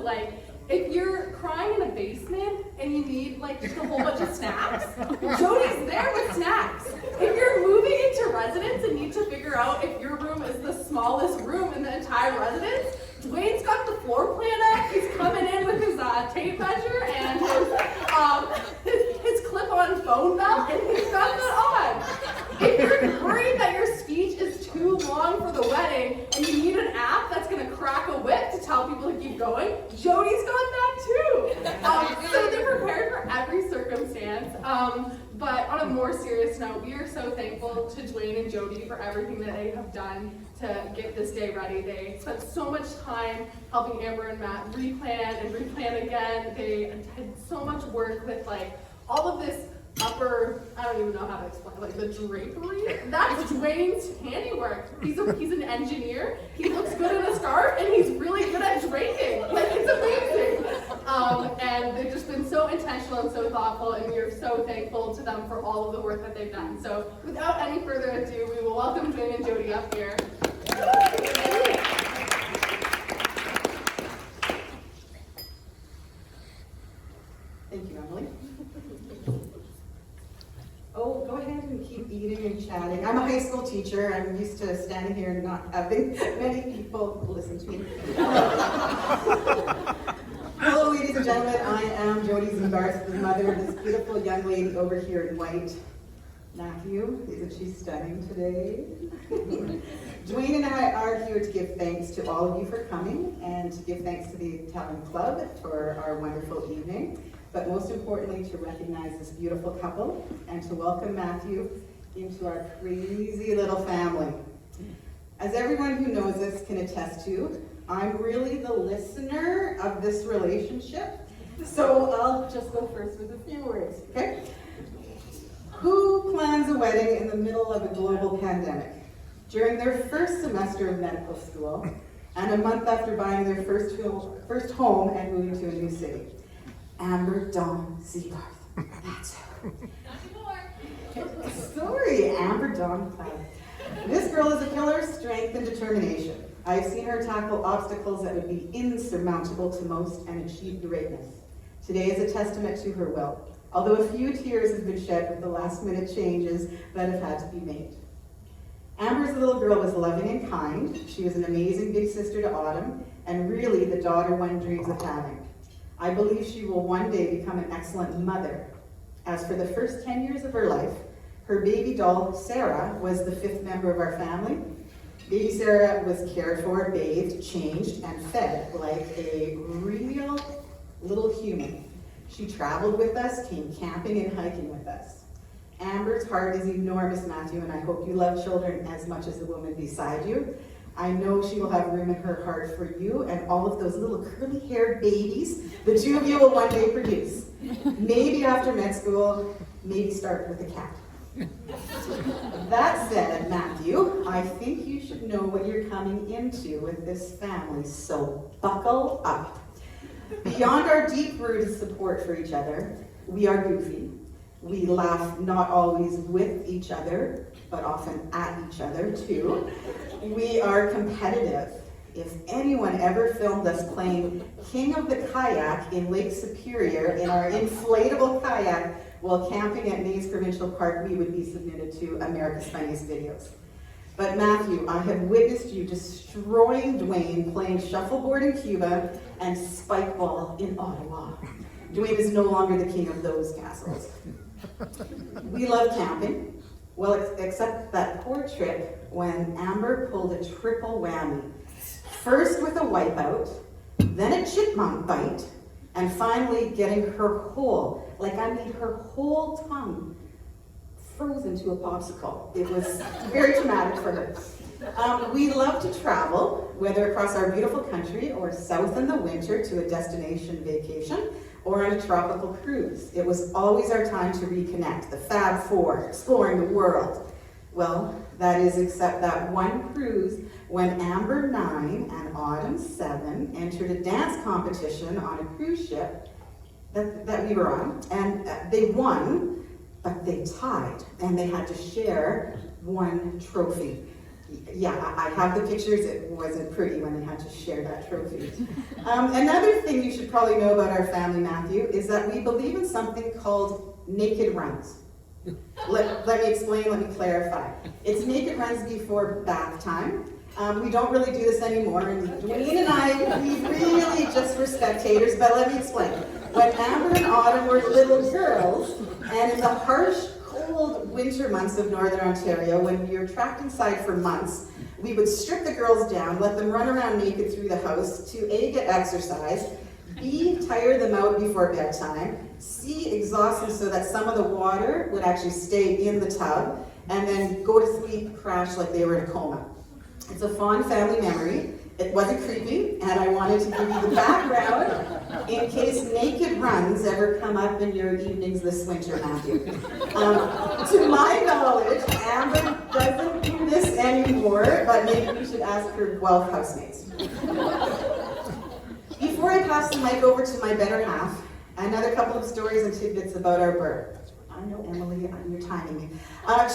Like, if you're crying in a basement and you need like just a whole bunch of snacks, Jody's there with snacks. If you're moving into residence and need to figure out if your room is the smallest room in the entire residence, Dwayne's got the floor plan up. He's coming in with his tape measure and his clip-on phone belt, and he's got that on. If you're worried that your speech is too long for the wedding and you need an app that's going to crack a whip to tell people to keep going, Jody's got that too. So they're prepared for every circumstance. But on a more serious note, we are so thankful to Dwayne and Jody for everything that they have done to get this day ready. They spent so much time helping Amber and Matt replan and replan again. They had so much work with like all of this upper, I don't even know how to explain, like the drapery. That's Dwayne's handiwork. He's an engineer. He looks good in a scarf and he's really good at draping. Like, it's amazing. And they've just been so intentional and so thoughtful, and we are so thankful to them for all of the work that they've done. So without any further ado, we will welcome Dwayne and Jody up here. Thank you, Emily. Oh, go ahead and keep eating and chatting. I'm a high school teacher. I'm used to standing here and not having many people listen to me. Hello, ladies and gentlemen. I am Jody's and Garth's mother, this beautiful young lady over here in white. Matthew, isn't she stunning today? Dwayne and I are here to give thanks to all of you for coming and to give thanks to the Italian Club for our wonderful evening, but most importantly to recognize this beautiful couple and to welcome Matthew into our crazy little family. As everyone who knows us can attest to, I'm really the listener of this relationship, so I'll just go first with a few words, okay? Who plans a wedding in the middle of a global pandemic? During their first semester of medical school, and a month after buying their first home and moving to a new city. Amber Dawn Seagarth. That's her. Sorry, Amber Dawn Cloud. This girl is a pillar of strength and determination. I've seen her tackle obstacles that would be insurmountable to most and achieve greatness. Today is a testament to her will, although a few tears have been shed with the last-minute changes that have had to be made. Amber's little girl was loving and kind. She was an amazing big sister to Autumn, and really the daughter one dreams of having. I believe she will one day become an excellent mother. As for the first 10 years of her life, her baby doll, Sarah, was the 5th member of our family. Baby Sarah was cared for, bathed, changed, and fed like a real little human. She traveled with us, came camping and hiking with us. Amber's heart is enormous, Matthew, and I hope you love children as much as the woman beside you. I know she will have room in her heart for you and all of those little curly-haired babies the two of you will one day produce. Maybe after med school, maybe start with a cat. That said, Matthew, I think you should know what you're coming into with this family, so buckle up. Beyond our deep-rooted support for each other, we are goofy. We laugh not always with each other, but often at each other too. We are competitive. If anyone ever filmed us playing King of the Kayak in Lake Superior in our inflatable kayak while camping at Mays Provincial Park, we would be submitted to America's Funniest Videos. But Matthew, I have witnessed you destroying Dwayne playing shuffleboard in Cuba and spikeball in Ottawa. Dwayne is no longer the king of those castles. We love camping, well, except that poor trip when Amber pulled a triple whammy. First with a wipeout, then a chipmunk bite, and finally getting her whole, like I mean her whole tongue, frozen to a popsicle. It was very traumatic for her. We love to travel, whether across our beautiful country or south in the winter to a destination vacation or on a tropical cruise. It was always our time to reconnect, the Fab Four, exploring the world. Well, that is except that one cruise when Amber 9 and Autumn 7 entered a dance competition on a cruise ship that we were on, and they won, but they tied, and they had to share one trophy. Yeah, I have the pictures. It wasn't pretty when I had to share that trophy. Another thing you should probably know about our family, Matthew, is that we believe in something called naked runs. Let me explain, let me clarify. It's naked runs before bath time. We don't really do this anymore, and Dwayne and I, we really just were spectators, but let me explain. When Amber and Autumn were little girls, and in the harsh, cold winter months of Northern Ontario, when we were trapped inside for months, we would strip the girls down, let them run around naked through the house to A, get exercise, B, tire them out before bedtime, C, exhaust them so that some of the water would actually stay in the tub, and then go to sleep, crash like they were in a coma. It's a fond family memory. It wasn't creepy, and I wanted to give you the background in case naked runs ever come up in your evenings this winter, Matthew. To my knowledge, Amber doesn't do this anymore, but maybe we should ask her Guelph housemates. Before I pass the mic over to my better half, another couple of stories and tidbits about our bird. I know, Emily, you're timing me.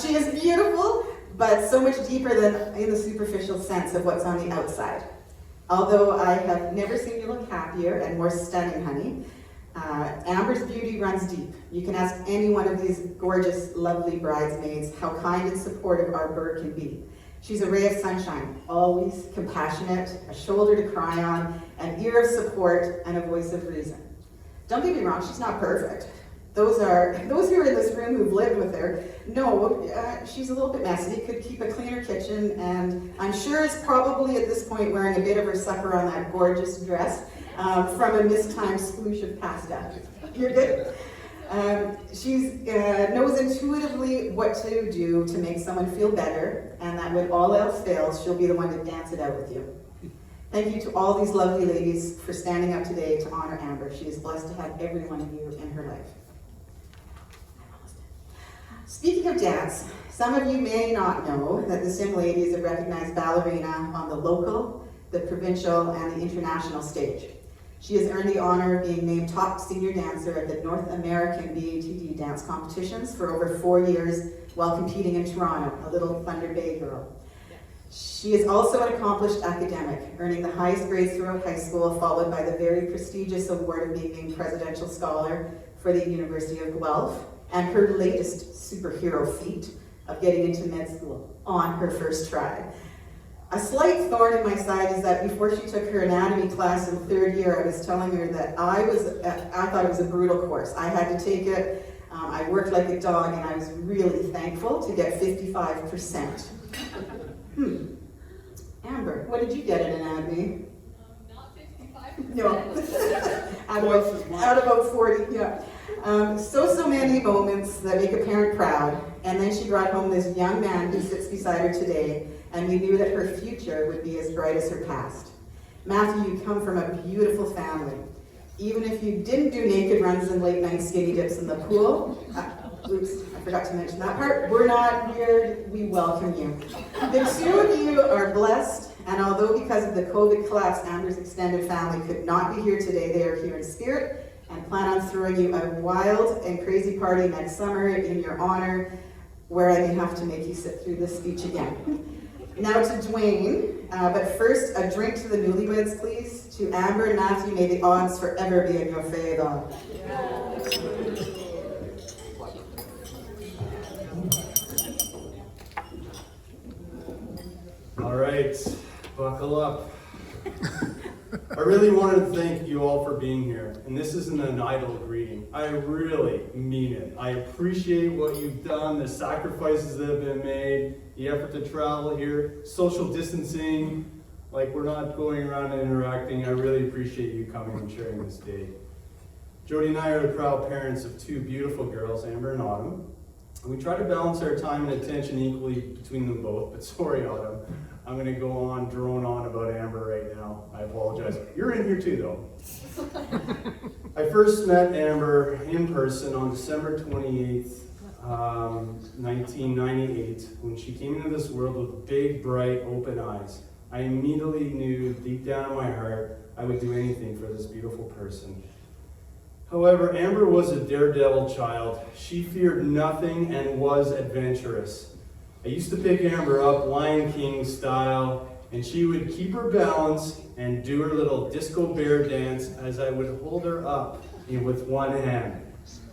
She is beautiful, but so much deeper than in the superficial sense of what's on the outside. Although I have never seen you look happier and more stunning, honey, Amber's beauty runs deep. You can ask any one of these gorgeous, lovely bridesmaids how kind and supportive our bird can be. She's a ray of sunshine, always compassionate, a shoulder to cry on, an ear of support, and a voice of reason. Don't get me wrong, she's not perfect. Those who are in this room who've lived with her know she's a little bit messy, could keep a cleaner kitchen, and I'm sure is probably at this point wearing a bit of her supper on that gorgeous dress from a mistimed sploosh of pasta. You're good? She knows intuitively what to do to make someone feel better, and that when all else fails, she'll be the one to dance it out with you. Thank you to all these lovely ladies for standing up today to honor Amber. She is blessed to have every one of you in her life. Speaking of dance, some of you may not know that this young lady is a recognized ballerina on the local, the provincial, and the international stage. She has earned the honor of being named top senior dancer at the North American BATD dance competitions for over 4 years while competing in Toronto, a little Thunder Bay girl. She is also an accomplished academic, earning the highest grades throughout high school, followed by the very prestigious award of being named Presidential Scholar for the University of Guelph, and her latest superhero feat of getting into med school on her first try. A slight thorn in my side is that before she took her anatomy class in 3rd year, I was telling her that I thought it was a brutal course. I had to take it. I worked like a dog, and I was really thankful to get 55%. Amber, what did you get in anatomy? Not 55%. No. out of about 40, yeah. So many moments that make a parent proud, and then she brought home this young man who sits beside her today, and we knew that her future would be as bright as her past. Matthew, you come from a beautiful family. Even if you didn't do naked runs and late night skinny dips in the pool, oops, I forgot to mention that part, we're not weird, we welcome you. The two of you are blessed, and although because of the COVID collapse, Amber's extended family could not be here today, they are here in spirit and plan on throwing you a wild and crazy party next summer in your honor, where I may have to make you sit through this speech again. Now to Dwayne, but first a drink to the newlyweds, please. To Amber and Matthew, may the odds forever be in your favor. All right, buckle up. I really wanted to thank you all for being here, and this isn't an idle greeting. I really mean it. I appreciate what you've done, the sacrifices that have been made, the effort to travel here, social distancing, like we're not going around and interacting. I really appreciate you coming and sharing this day. Jody and I are the proud parents of 2 beautiful girls, Amber and Autumn. And we try to balance our time and attention equally between them both, but sorry, Autumn. I'm going to go on, drone on about Amber right now. I apologize. You're in here too, though. I first met Amber in person on December 28th, 1998, when she came into this world with big, bright, open eyes. I immediately knew deep down in my heart I would do anything for this beautiful person. However, Amber was a daredevil child. She feared nothing and was adventurous. I used to pick Amber up Lion King style, and she would keep her balance and do her little disco bear dance as I would hold her up with one hand.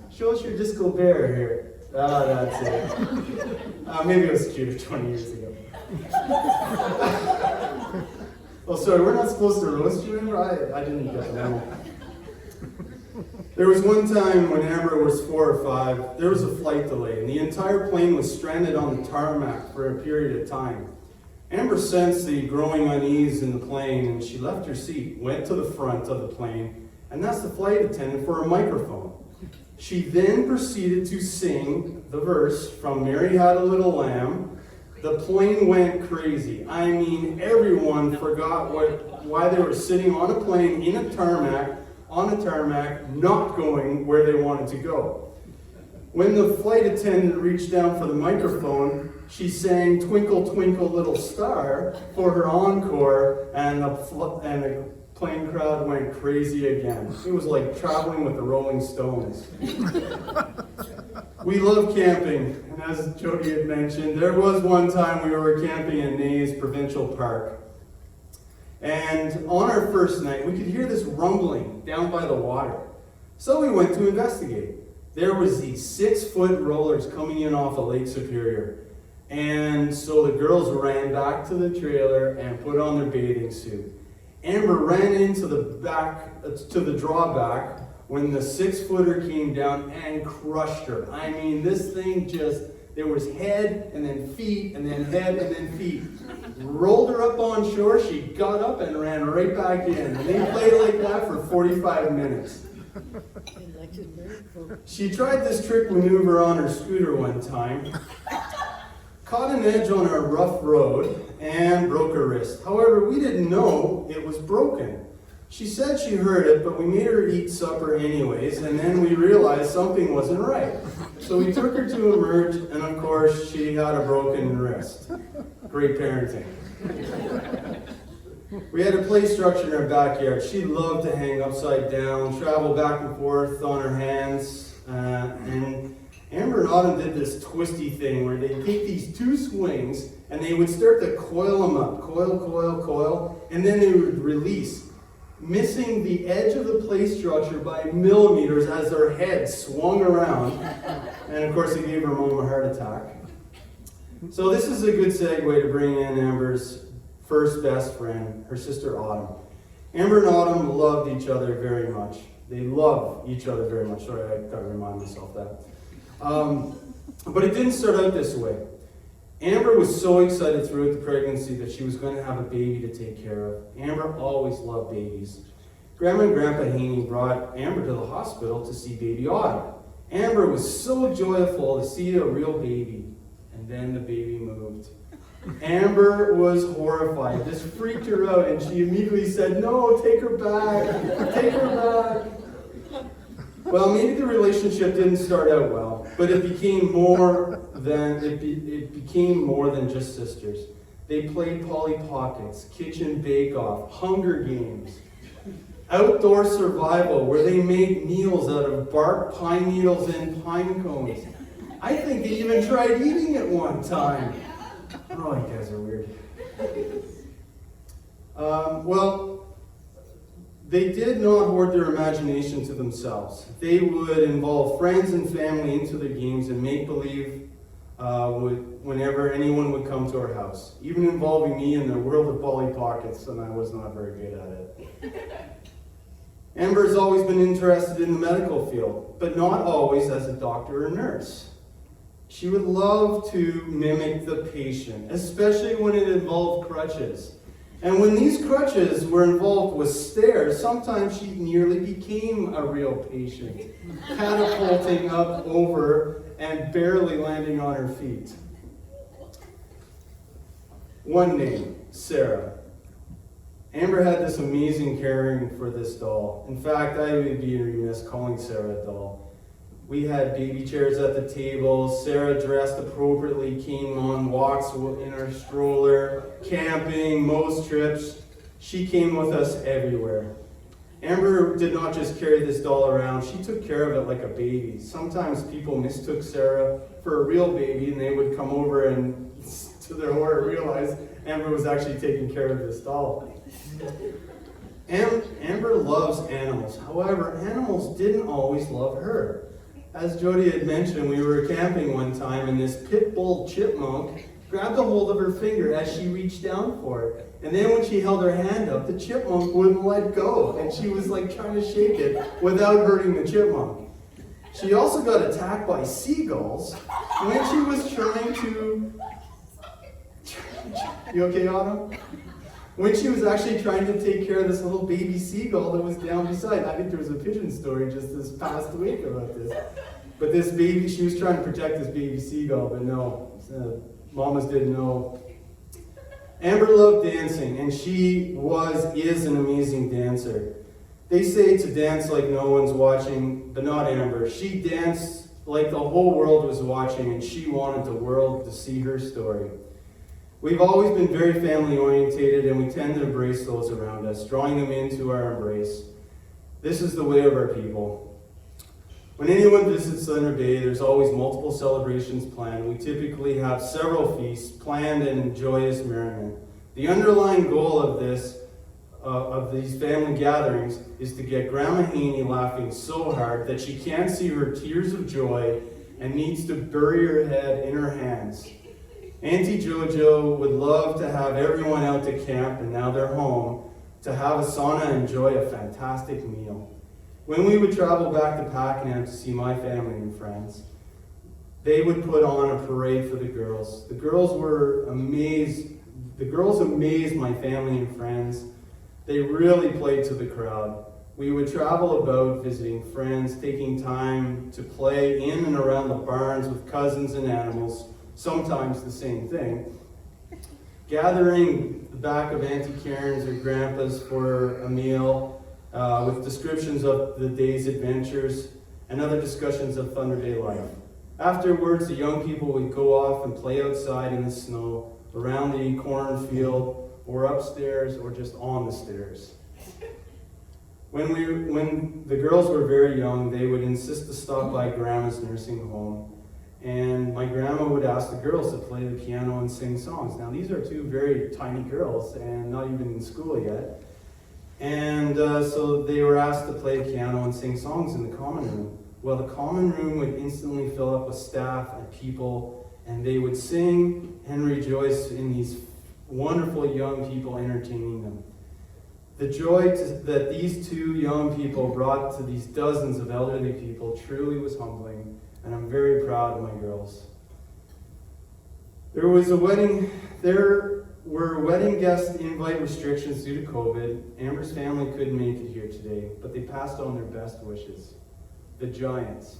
Show us your disco bear here. Ah, that's it. Maybe it was cuter 20 years ago. Oh, sorry, we're not supposed to roast you, Amber? I didn't get that. There was one time when Amber was 4 or 5, there was a flight delay, and the entire plane was stranded on the tarmac for a period of time. Amber sensed the growing unease in the plane, and she left her seat, went to the front of the plane, and asked the flight attendant for a microphone. She then proceeded to sing the verse from Mary Had a Little Lamb. The plane went crazy. I mean, everyone forgot why they were sitting on a plane in a tarmac, not going where they wanted to go. When the flight attendant reached down for the microphone, she sang Twinkle, Twinkle, Little Star for her encore, and the plane crowd went crazy again. It was like traveling with the Rolling Stones. We love camping, and as Jody had mentioned, there was one time we were camping in Nays Provincial Park. And on our first night, we could hear this rumbling down by the water. So we went to investigate. There was these 6-foot rollers coming in off of Lake Superior. And so the girls ran back to the trailer and put on their bathing suit. Amber ran into the drawback when the 6-footer came down and crushed her. I mean, this thing there was head and then feet and then head and then feet. Rolled her up on shore, she got up and ran right back in. And they played like that for 45 minutes. She tried this trick maneuver on her scooter one time, caught an edge on a rough road, and broke her wrist. However, we didn't know it was broken. She said she heard it, but we made her eat supper anyways, and then we realized something wasn't right. So we took her to Emerge, and of course, she had a broken wrist. Great parenting. We had a play structure in our backyard. She loved to hang upside down, travel back and forth on her hands, and Amber and Autumn did this twisty thing where they'd take these 2 swings, and they would start to coil them up. Coil, coil, coil, and then they would release, missing the edge of the play structure by millimeters as their head swung around. And of course, it gave her mom a heart attack. So this is a good segue to bring in Amber's first best friend, her sister Autumn. Amber and Autumn loved each other very much. They love each other very much. Sorry, I gotta remind myself that. But it didn't start out this way. Amber was so excited throughout the pregnancy that she was going to have a baby to take care of. Amber always loved babies. Grandma and Grandpa Haney brought Amber to the hospital to see baby Autumn. Amber was so joyful to see a real baby, and then the baby moved. Amber was horrified. This freaked her out, and she immediately said, "No, take her back, take her back." Well, maybe the relationship didn't start out well, but it became more than just sisters. They played Polly Pockets, Kitchen Bake Off, Hunger Games, outdoor survival, where they made meals out of bark, pine needles, and pine cones. I think they even tried eating it one time. Oh, you guys are weird. They did not hoard their imagination to themselves. They would involve friends and family into the games and make believe whenever anyone would come to our house, even involving me in the world of Polly Pockets, and I was not very good at it. Amber has always been interested in the medical field, but not always as a doctor or nurse. She would love to mimic the patient, especially when it involved crutches. And when these crutches were involved with stairs, sometimes she nearly became a real patient, catapulting up over and barely landing on her feet. One name, Sarah. Amber had this amazing caring for this doll. In fact, I would be remiss calling Sarah a doll. We had baby chairs at the table. Sarah dressed appropriately, came on walks in her stroller, camping, most trips. She came with us everywhere. Amber did not just carry this doll around, she took care of it like a baby. Sometimes people mistook Sarah for a real baby, and they would come over and, to their horror, realize Amber was actually taking care of this doll. Amber loves animals. However, animals didn't always love her. As Jody had mentioned, we were camping one time, and this pit bull chipmunk grabbed a hold of her finger as she reached down for it. And then when she held her hand up, the chipmunk wouldn't let go, and she was like trying to shake it without hurting the chipmunk. She also got attacked by seagulls when she was trying to... You okay, Autumn? When she was actually trying to take care of this little baby seagull that was down beside. I think there was a pigeon story just this past week about this. But this baby, she was trying to protect this baby seagull, but no, mamas didn't know. Amber loved dancing, and she is an amazing dancer. They say to dance like no one's watching, but not Amber. She danced like the whole world was watching, and she wanted the world to see her story. We've always been very family orientated, and we tend to embrace those around us, drawing them into our embrace. This is the way of our people. When anyone visits Thunder Bay, there's always multiple celebrations planned. We typically have several feasts planned and joyous merriment. The underlying goal of these family gatherings is to get Grandma Haney laughing so hard that she can't see her tears of joy and needs to bury her head in her hands. Auntie JoJo would love to have everyone out to camp, and now they're home, to have a sauna and enjoy a fantastic meal. When we would travel back to Pakenham to see my family and friends, they would put on a parade for the girls. The girls amazed my family and friends. They really played to the crowd. We would travel about visiting friends, taking time to play in and around the barns with cousins and animals, sometimes the same thing. Gathering the back of Auntie Karen's or Grandpa's for a meal, with descriptions of the day's adventures and other discussions of Thunder Bay life. Afterwards, the young people would go off and play outside in the snow, around the cornfield, or upstairs, or just on the stairs. When the girls were very young, they would insist to stop by Grandma's nursing home, and my grandma would ask the girls to play the piano and sing songs. Now, these are two very tiny girls, and not even in school yet. And so they were asked to play piano and sing songs in the common room. Well, the common room would instantly fill up with staff and people, and they would sing and rejoice in these wonderful young people entertaining them. The joy that these two young people brought to these dozens of elderly people truly was humbling, and I'm very proud of my girls. There were wedding guest invite restrictions due to COVID. Amber's family couldn't make it here today, but they passed on their best wishes. The Giants.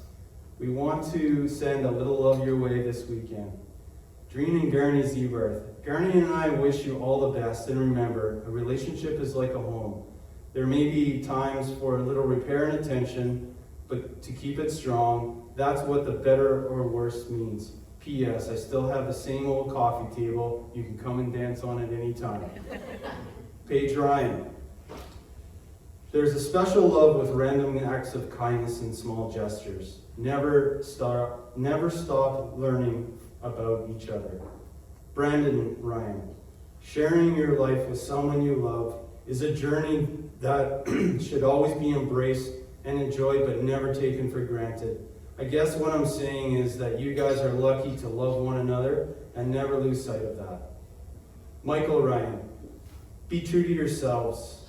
We want to send a little love your way this weekend. Dreen and Garney Zebarth. Garney and I wish you all the best, and remember, a relationship is like a home. There may be times for a little repair and attention, but to keep it strong, that's what the better or worse means. P.S. I still have the same old coffee table. You can come and dance on it anytime. Paige Ryan. There's a special love with random acts of kindness and small gestures. Never stop learning about each other. Brandon Ryan. Sharing your life with someone you love is a journey that should always be embraced and enjoyed, but never taken for granted. I guess what I'm saying is that you guys are lucky to love one another and never lose sight of that. Michael Ryan. Be true to yourselves,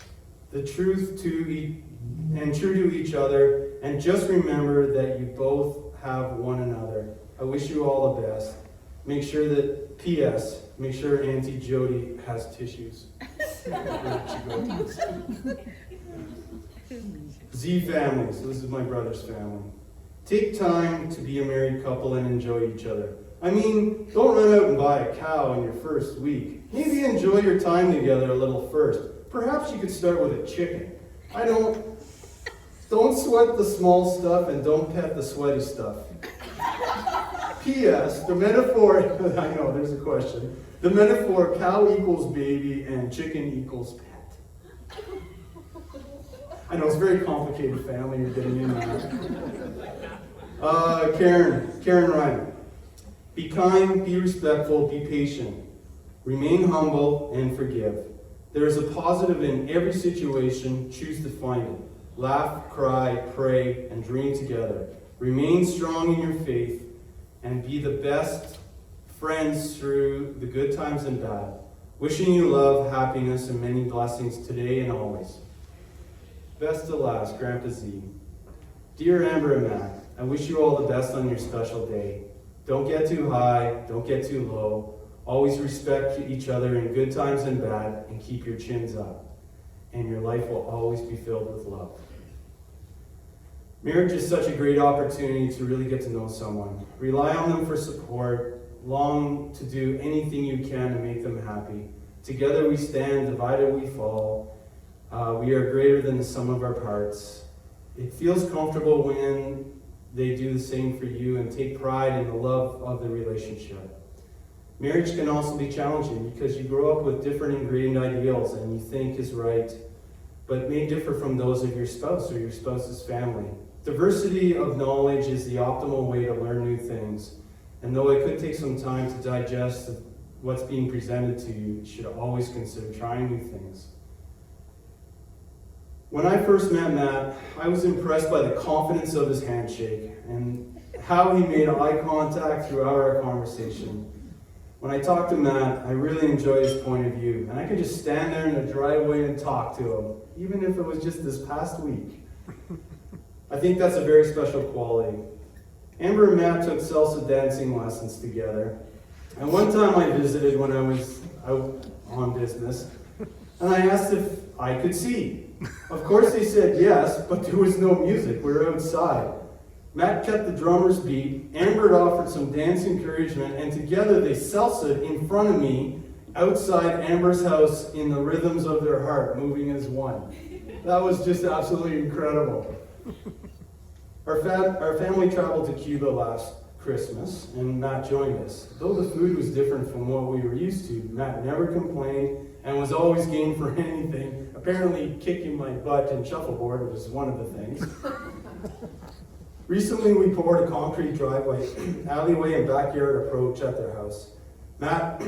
true to each other, and just remember that you both have one another. I wish you all the best. Make sure Auntie Jody has tissues. Z family, so this is my brother's family. Take time to be a married couple and enjoy each other. I mean, don't run out and buy a cow in your first week. Maybe enjoy your time together a little first. Perhaps you could start with a chicken. Don't sweat the small stuff and don't pet the sweaty stuff. P.S. The metaphor, I know, there's a question. The metaphor, cow equals baby and chicken equals pet. I know it's a very complicated family you're getting in now. Karen Ryan. Be kind, be respectful, be patient. Remain humble and forgive. There is a positive in every situation. Choose to find it. Laugh, cry, pray, and dream together. Remain strong in your faith and be the best friends through the good times and bad. Wishing you love, happiness, and many blessings today and always. Best to last, Grandpa Z. Dear Amber and Matt, I wish you all the best on your special day. Don't get too high, don't get too low. Always respect each other in good times and bad, and keep your chins up. And your life will always be filled with love. Marriage is such a great opportunity to really get to know someone. Rely on them for support. Long to do anything you can to make them happy. Together we stand, divided we fall. We are greater than the sum of our parts. It feels comfortable when they do the same for you and take pride in the love of the relationship. Marriage can also be challenging because you grow up with different ingrained ideals and you think is right, but may differ from those of your spouse or your spouse's family. Diversity of knowledge is the optimal way to learn new things. And though it could take some time to digest what's being presented to you, you should always consider trying new things. When I first met Matt, I was impressed by the confidence of his handshake and how he made eye contact throughout our conversation. When I talked to Matt, I really enjoyed his point of view, and I could just stand there in the driveway and talk to him, even if it was just this past week. I think that's a very special quality. Amber and Matt took salsa dancing lessons together. And one time I visited when I was out on business, and I asked if I could see. Of course they said yes, but there was no music. We were outside. Matt kept the drummer's beat, Amber offered some dance encouragement, and together they salsa'd in front of me outside Amber's house in the rhythms of their heart, moving as one. That was just absolutely incredible. Our family traveled to Cuba last Christmas, and Matt joined us. Though the food was different from what we were used to, Matt never complained and was always game for anything. Apparently, kicking my butt in shuffleboard was one of the things. Recently, we poured a concrete driveway, alleyway, and backyard approach at their house. Matt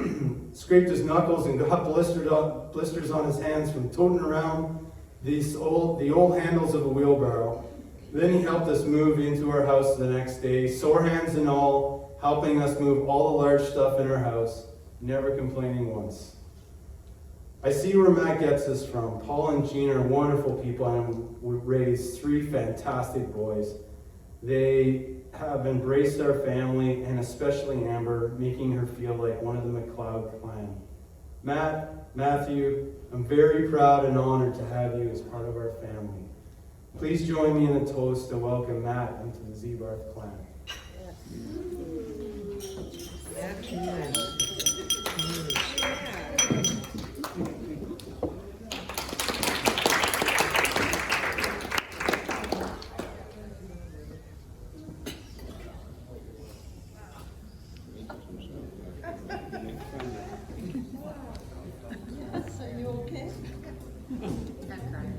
scraped his knuckles and got blisters on his hands from toting around the old handles of a wheelbarrow. Then he helped us move into our house the next day, sore hands and all, helping us move all the large stuff in our house, never complaining once. I see where Matt gets this from. Paul and Jean are wonderful people and we've raised 3 fantastic boys. They have embraced our family, and especially Amber, making her feel like one of the McLeod clan. Matt, Matthew, I'm very proud and honored to have you as part of our family. Please join me in a toast to welcome Matt into the Zebarth clan. Are you okay? I'm crying.